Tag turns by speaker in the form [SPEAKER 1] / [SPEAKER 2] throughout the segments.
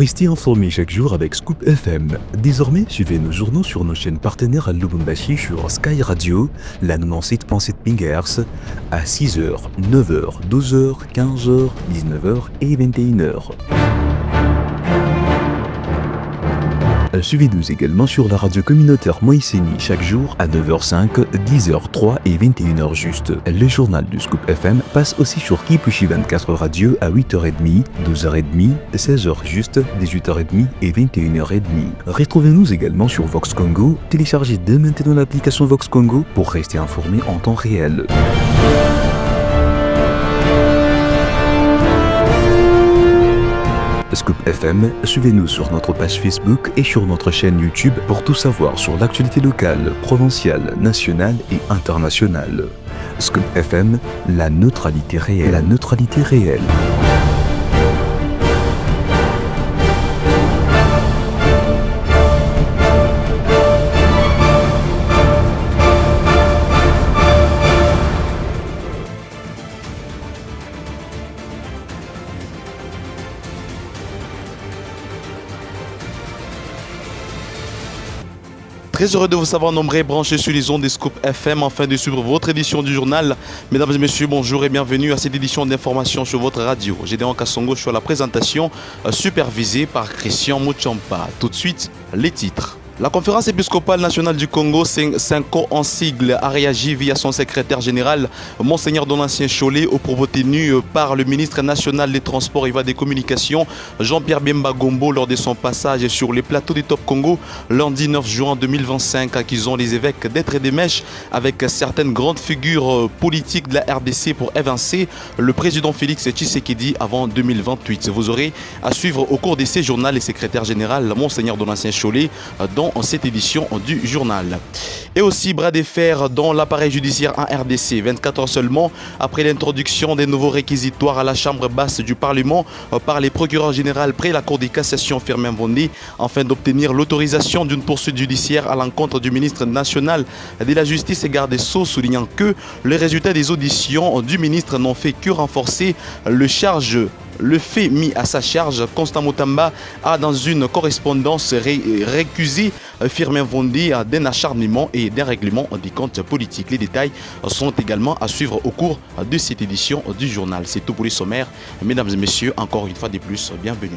[SPEAKER 1] Restez informés chaque jour avec Scoop FM. Désormais, suivez nos journaux sur nos chaînes partenaires à Lubumbashi sur Sky Radio, la 97.7 MHz, à 6h, 9h, 12h, 15h, 19h et 21h. Suivez-nous également sur la radio communautaire Moïseni chaque jour à 9h05, 10h03 et 21h juste. Le journal du Scoop FM passe aussi sur Kipushi 24 Radio à 8h30, 12h30, 16h juste, 18h30 et 21h30. Retrouvez-nous également sur Vox Congo. Téléchargez dès maintenant l'application Vox Congo pour rester informé en temps réel. Scoop FM, suivez-nous sur notre page Facebook et sur notre chaîne YouTube pour tout savoir sur l'actualité locale, provinciale, nationale et internationale. Scoop FM, la neutralité réelle. La neutralité réelle.
[SPEAKER 2] Très heureux de vous savoir nombreux branchés sur les ondes des Scoop FM afin de suivre votre édition du journal. Mesdames et messieurs, bonjour et bienvenue à cette édition d'information sur votre radio. Gédéon Kassongo, je suis à la présentation supervisée par Christian Mouchampa. Tout de suite, les titres. La conférence épiscopale nationale du Congo, 5 ans en sigle, a réagi via son secrétaire général, Monseigneur Donatien Cholet, aux propos tenus par le ministre national des Transports et des Communications, Jean-Pierre Bemba Gombo, lors de son passage sur les plateaux du Top Congo, lundi 9 juin 2025, accusant les évêques d'être des mèches avec certaines grandes figures politiques de la RDC pour évincer le président Félix Tshisekedi avant 2028. Vous aurez à suivre au cours de ces journaux les secrétaires général, Monseigneur Donatien Cholet, dans cette édition du journal. Et aussi bras de fer dans l'appareil judiciaire en RDC, 24 heures seulement après l'introduction des nouveaux réquisitoires à la chambre basse du Parlement par les procureurs généraux près la Cour de cassation Firmin Vondé, afin d'obtenir l'autorisation d'une poursuite judiciaire à l'encontre du ministre national de la Justice et garde des Sceaux, soulignant que les résultats des auditions du ministre n'ont fait que renforcer le fait mis à sa charge. Constant Mutamba a dans une correspondance récusé Firmin Vondé d'un acharnement et d'un règlement des comptes politiques. Les détails sont également à suivre au cours de cette édition du journal. C'est tout pour les sommaires. Mesdames et messieurs, encore une fois de plus, bienvenue.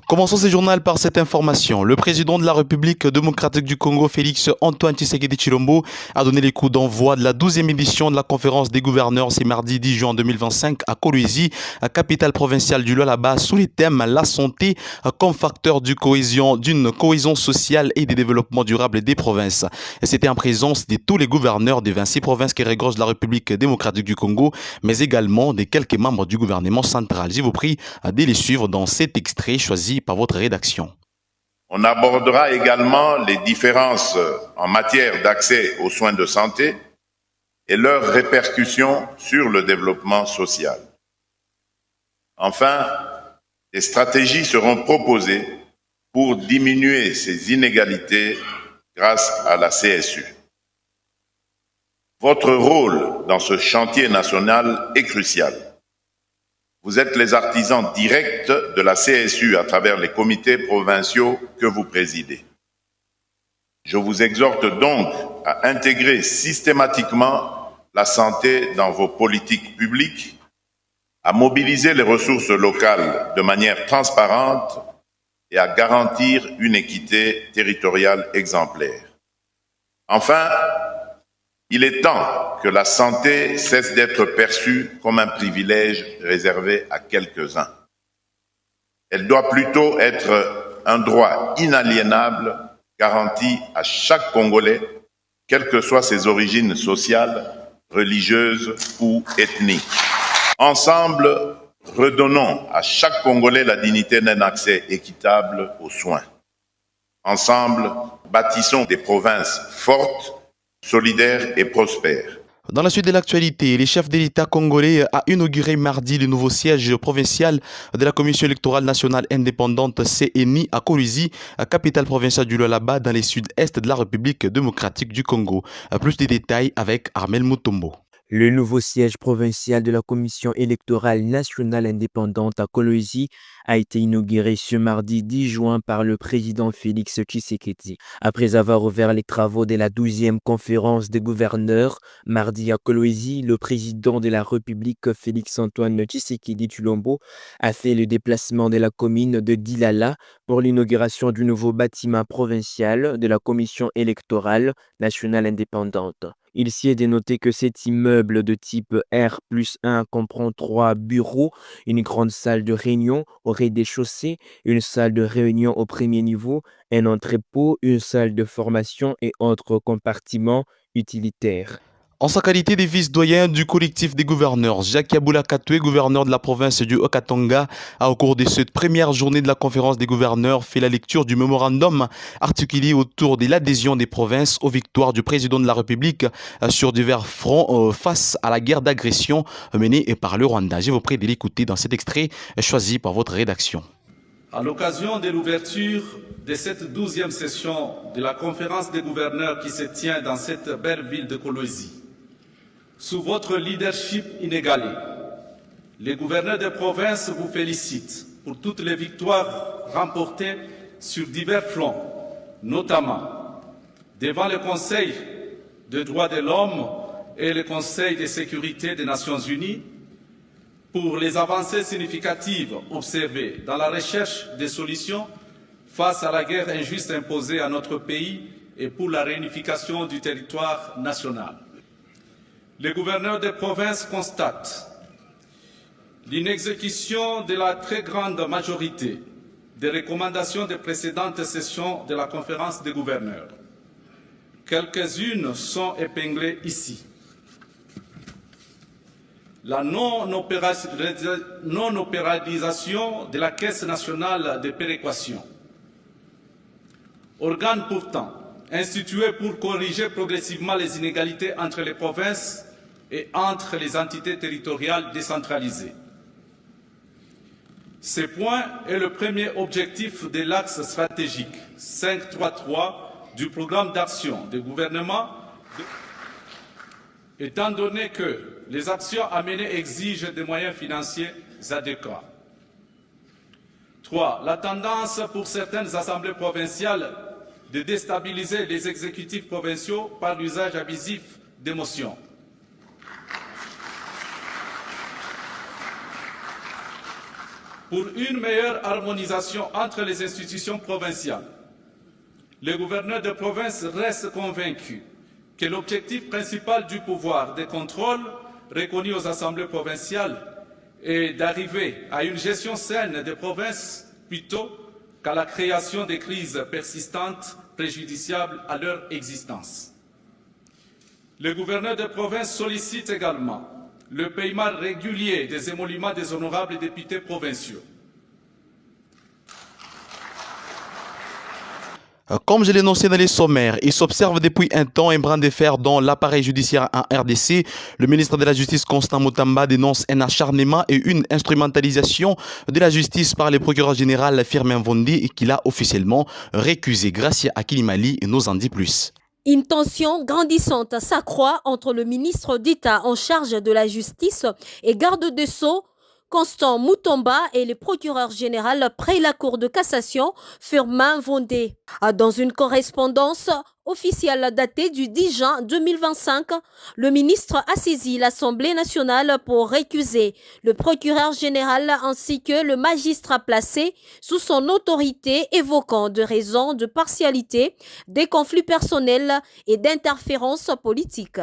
[SPEAKER 2] Commençons ce journal par cette information. Le président de la République démocratique du Congo, Félix Antoine Tshisekedi Tshilombo, a donné les coups d'envoi de la 12e édition de la conférence des gouverneurs ce mardi 10 juin 2025 à Kolwezi, capitale provinciale du Lualaba, sous les thèmes la santé comme facteur d'une cohésion sociale et du développement durable des provinces. C'était en présence de tous les gouverneurs des 26 provinces qui regorgent la République démocratique du Congo, mais également de quelques membres du gouvernement central. Je vous prie de les suivre dans cet extrait choisi par votre rédaction.
[SPEAKER 3] On abordera également les différences en matière d'accès aux soins de santé et leurs répercussions sur le développement social. Enfin, des stratégies seront proposées pour diminuer ces inégalités grâce à la CSU. Votre rôle dans ce chantier national est crucial. Vous êtes les artisans directs de la CSU à travers les comités provinciaux que vous présidez. Je vous exhorte donc à intégrer systématiquement la santé dans vos politiques publiques, à mobiliser les ressources locales de manière transparente et à garantir une équité territoriale exemplaire. Enfin, il est temps que la santé cesse d'être perçue comme un privilège réservé à quelques-uns. Elle doit plutôt être un droit inaliénable garanti à chaque Congolais, quelles que soient ses origines sociales, religieuses ou ethniques. Ensemble, redonnons à chaque Congolais la dignité d'un accès équitable aux soins. Ensemble, bâtissons des provinces fortes, solidaires et prospères.
[SPEAKER 2] Dans la suite de l'actualité, les chefs de l'État congolais a inauguré mardi le nouveau siège provincial de la Commission électorale nationale indépendante CENI à Kolwezi, capitale provinciale du Lualaba, dans les sud-est de la République démocratique du Congo. Plus de détails avec Armel Mutombo.
[SPEAKER 4] Le nouveau siège provincial de la Commission électorale nationale indépendante à Kolwezi a été inauguré ce mardi 10 juin par le président Félix Tshisekedi. Après avoir ouvert les travaux de la 12e conférence des gouverneurs, mardi à Kolwezi, le président de la République Félix-Antoine Tshisekedi Tshilombo a fait le déplacement de la commune de Dilala pour l'inauguration du nouveau bâtiment provincial de la Commission électorale nationale indépendante. Il s'y est dénoté que cet immeuble de type R+1 comprend 3 bureaux, une grande salle de réunion au rez-de-chaussée, une salle de réunion au premier niveau, un entrepôt, une salle de formation et autres compartiments utilitaires.
[SPEAKER 2] En sa qualité de vice-doyen du collectif des gouverneurs, Jacques Yaboula Katoué, gouverneur de la province du Haut-Katanga, a au cours de cette première journée de la conférence des gouverneurs fait la lecture du mémorandum articulé autour de l'adhésion des provinces aux victoires du président de la République sur divers fronts face à la guerre d'agression menée par le Rwanda. Je vous prie de l'écouter dans cet extrait choisi par votre rédaction.
[SPEAKER 5] À l'occasion de l'ouverture de cette 12e session de la conférence des gouverneurs qui se tient dans cette belle ville de Kolwezi, sous votre leadership inégalé, les gouverneurs des provinces vous félicitent pour toutes les victoires remportées sur divers fronts, notamment devant le Conseil des droits de l'homme et le Conseil de sécurité des Nations unies, pour les avancées significatives observées dans la recherche des solutions face à la guerre injuste imposée à notre pays et pour la réunification du territoire national. Les gouverneurs des provinces constatent l'inexécution de la très grande majorité des recommandations des précédentes sessions de la conférence des gouverneurs. Quelques-unes sont épinglées ici. La non-opéralisation de la Caisse nationale de péréquation, organe pourtant institué pour corriger progressivement les inégalités entre les provinces et entre les entités territoriales décentralisées. Ce point est le premier objectif de l'axe stratégique 533 du programme d'action du gouvernement, étant donné que les actions à mener exigent des moyens financiers adéquats. 3. La tendance pour certaines assemblées provinciales de déstabiliser les exécutifs provinciaux par l'usage abusif d'émotions. Pour une meilleure harmonisation entre les institutions provinciales, les gouverneurs de province restent convaincus que l'objectif principal du pouvoir de contrôle reconnu aux assemblées provinciales est d'arriver à une gestion saine des provinces plutôt qu'à la création de crises persistantes préjudiciables à leur existence. Les gouverneurs de province sollicitent également le paiement régulier des émoluments des honorables députés provinciaux.
[SPEAKER 2] Comme je l'ai énoncé dans les sommaires, il s'observe depuis un temps un brin de fer dans l'appareil judiciaire en RDC. Le ministre de la Justice, Constant Mutamba, dénonce un acharnement et une instrumentalisation de la justice par le procureur général Firmin Vondi, qu'il a officiellement récusé. Gracia Akilimali nous en dit plus.
[SPEAKER 6] Une tension grandissante s'accroît entre le ministre d'État en charge de la justice et garde des Sceaux, Constant Mutamba, et le procureur général près la Cour de cassation, Firmin Vondi. Dans une correspondance officielle datée du 10 juin 2025, le ministre a saisi l'Assemblée nationale pour récuser le procureur général ainsi que le magistrat placé sous son autorité, évoquant des raisons de partialité, des conflits personnels et d'interférences politiques.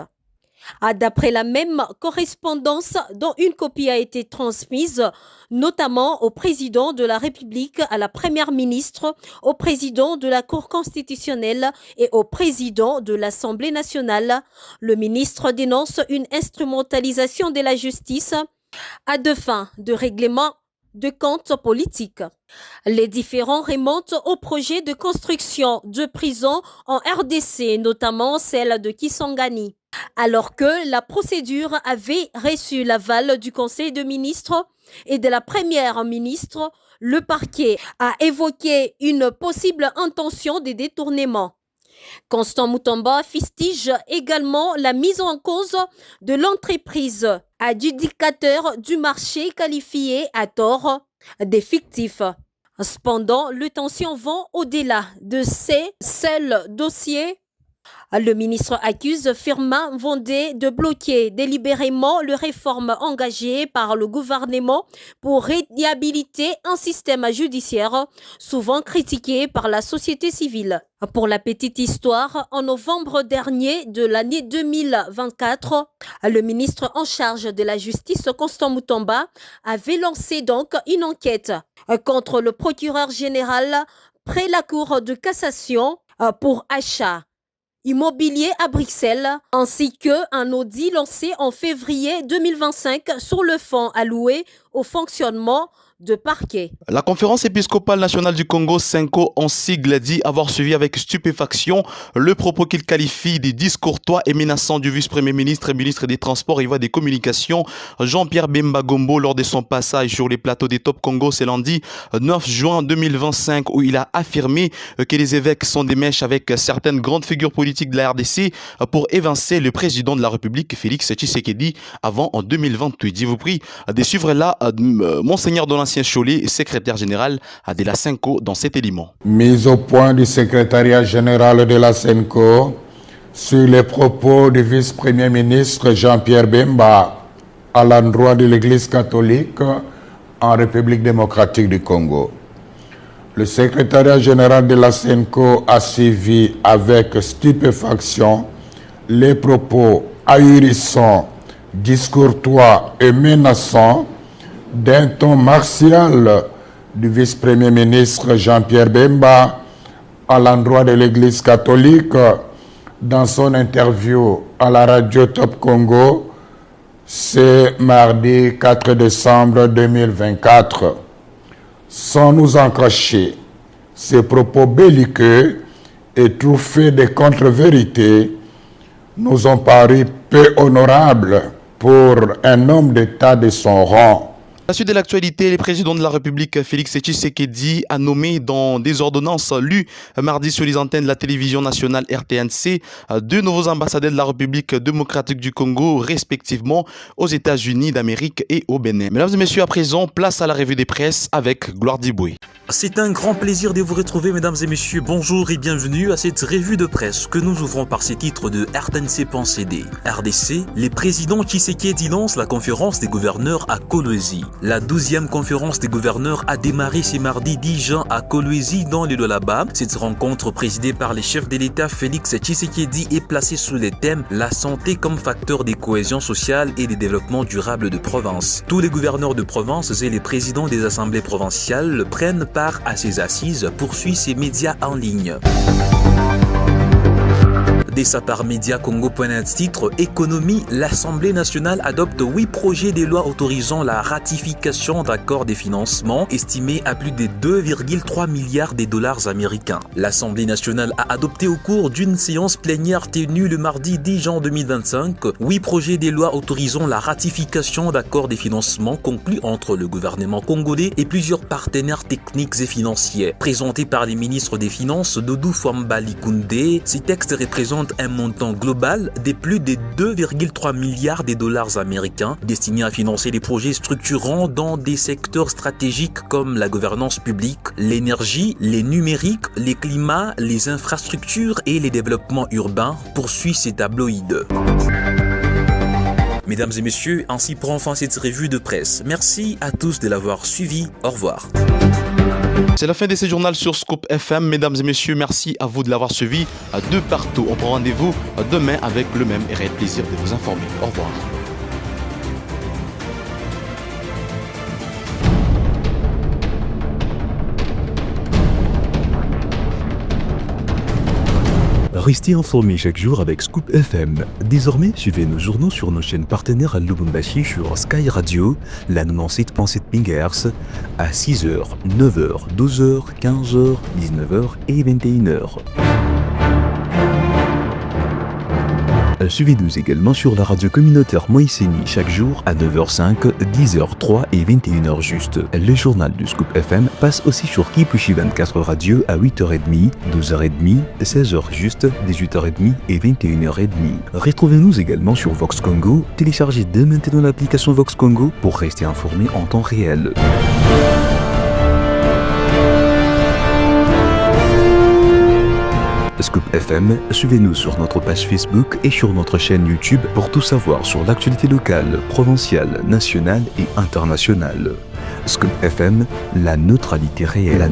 [SPEAKER 6] D'après la même correspondance, dont une copie a été transmise notamment au président de la République, à la première ministre, au président de la Cour constitutionnelle et au président de l'Assemblée nationale, le ministre dénonce une instrumentalisation de la justice à deux fins de règlement de comptes politiques. Les différents remontent au projet de construction de prisons en RDC, notamment celle de Kisangani. Alors que la procédure avait reçu l'aval du Conseil des ministres et de la Première ministre, le parquet a évoqué une possible intention de détournement. Constant Mutomba fustige également la mise en cause de l'entreprise adjudicateur du marché qualifié à tort des fictifs. Cependant, les tensions vont au-delà de ces seuls dossiers. Le ministre accuse Firmin Vendée de bloquer délibérément les réformes engagées par le gouvernement pour réhabiliter un système judiciaire souvent critiqué par la société civile. Pour la petite histoire, en novembre dernier de l'année 2024, le ministre en charge de la justice, Constant Mutomba, avait lancé donc une enquête contre le procureur général près la Cour de cassation pour achat immobilier à Bruxelles, ainsi qu'un audit lancé en février 2025 sur le fonds alloué au fonctionnement de parquet.
[SPEAKER 2] La conférence épiscopale nationale du Congo, CENCO en sigle, dit avoir suivi avec stupéfaction le propos qu'il qualifie de discourtois et menaçant du vice-premier ministre et ministre des Transports et des Communications, Jean-Pierre Bemba Gombo, lors de son passage sur les plateaux des Top Congo ce lundi 9 juin 2025, où il a affirmé que les évêques sont des mèches avec certaines grandes figures politiques de la RDC pour évincer le président de la République, Félix Tshisekedi, avant en 2028. Je vous prie de suivre là Monseigneur Donatien Cholet, secrétaire général de la CENCO, dans cet élément.
[SPEAKER 7] Mise au point du secrétariat général de la CENCO sur les propos du vice-premier ministre Jean-Pierre Bemba à l'endroit de l'Église catholique en République démocratique du Congo. Le secrétariat général de la CENCO a suivi avec stupéfaction les propos ahurissants, discourtois et menaçants d'un ton martial du vice-premier ministre Jean-Pierre Bemba à l'endroit de l'Église catholique dans son interview à la radio Top Congo ce mardi 4 décembre 2024. Sans nous en cacher, ces propos belliqueux et truffés de contre-vérités nous ont paru peu honorables pour un homme d'État de son rang.
[SPEAKER 2] À la suite de l'actualité, le président de la République, Félix Tshisekedi, a nommé dans des ordonnances lues mardi sur les antennes de la télévision nationale RTNC deux nouveaux ambassadeurs de la République démocratique du Congo, respectivement aux États-Unis d'Amérique et au Bénin. Mesdames et messieurs, à présent, place à la revue des presses avec Gloire Diboué.
[SPEAKER 8] C'est un grand plaisir de vous retrouver, mesdames et messieurs. Bonjour et bienvenue à cette revue de presse que nous ouvrons par ces titres de RTNC.cd. RDC, les présidents Tshisekedi lancent la conférence des gouverneurs à Kolwezi. La 12e conférence des gouverneurs a démarré ce mardi 10 juin à Kolwezi dans le Lualaba. Cette rencontre présidée par le chef de l'État Félix Tshisekedi est placée sous le thème « La santé comme facteur de cohésion sociale et de développement durable de province ». Tous les gouverneurs de province et les présidents des assemblées provinciales prennent part à ces assises, poursuit ces médias en ligne. Dès sa part, Média Congo.net titre Économie, l'Assemblée nationale adopte 8 projets de loi autorisant la ratification d'accords de financement estimés à plus de 2,3 milliards de dollars américains. L'Assemblée nationale a adopté au cours d'une séance plénière tenue le mardi 10 juin 2025 8 projets de loi autorisant la ratification d'accords de financement conclus entre le gouvernement congolais et plusieurs partenaires techniques et financiers. Présentés par les ministres des Finances Dodou Fwambali Koundé, ces textes représentent un montant global de plus de 2,3 milliards de dollars américains destinés à financer des projets structurants dans des secteurs stratégiques comme la gouvernance publique, l'énergie, les numériques, les climats, les infrastructures et les développements urbains, poursuit ces tabloïds. Mesdames et messieurs, ainsi prend fin cette revue de presse. Merci à tous de l'avoir suivi. Au revoir.
[SPEAKER 2] C'est la fin de ce journal sur Scoop FM. Mesdames et messieurs, merci à vous de l'avoir suivi de partout. On prend rendez-vous demain avec le même et réel plaisir de vous informer. Au revoir.
[SPEAKER 1] Restez informés chaque jour avec Scoop FM. Désormais, suivez nos journaux sur nos chaînes partenaires à Lubumbashi sur Sky Radio, la 97.7 MHz, à 6h, 9h, 12h, 15h, 19h et 21h. Suivez-nous également sur la radio communautaire Moïseni chaque jour à 9h05, 10h03 et 21h juste. Le journal du Scoop FM passe aussi sur Kipushi 24 Radio à 8h30, 12h30, 16h juste, 18h30 et 21h30. Retrouvez-nous également sur Vox Congo. Téléchargez dès maintenant l'application Vox Congo pour rester informé en temps réel. Scoop FM, suivez-nous sur notre page Facebook et sur notre chaîne YouTube pour tout savoir sur l'actualité locale, provinciale, nationale et internationale. Scoop FM, la neutralité réelle.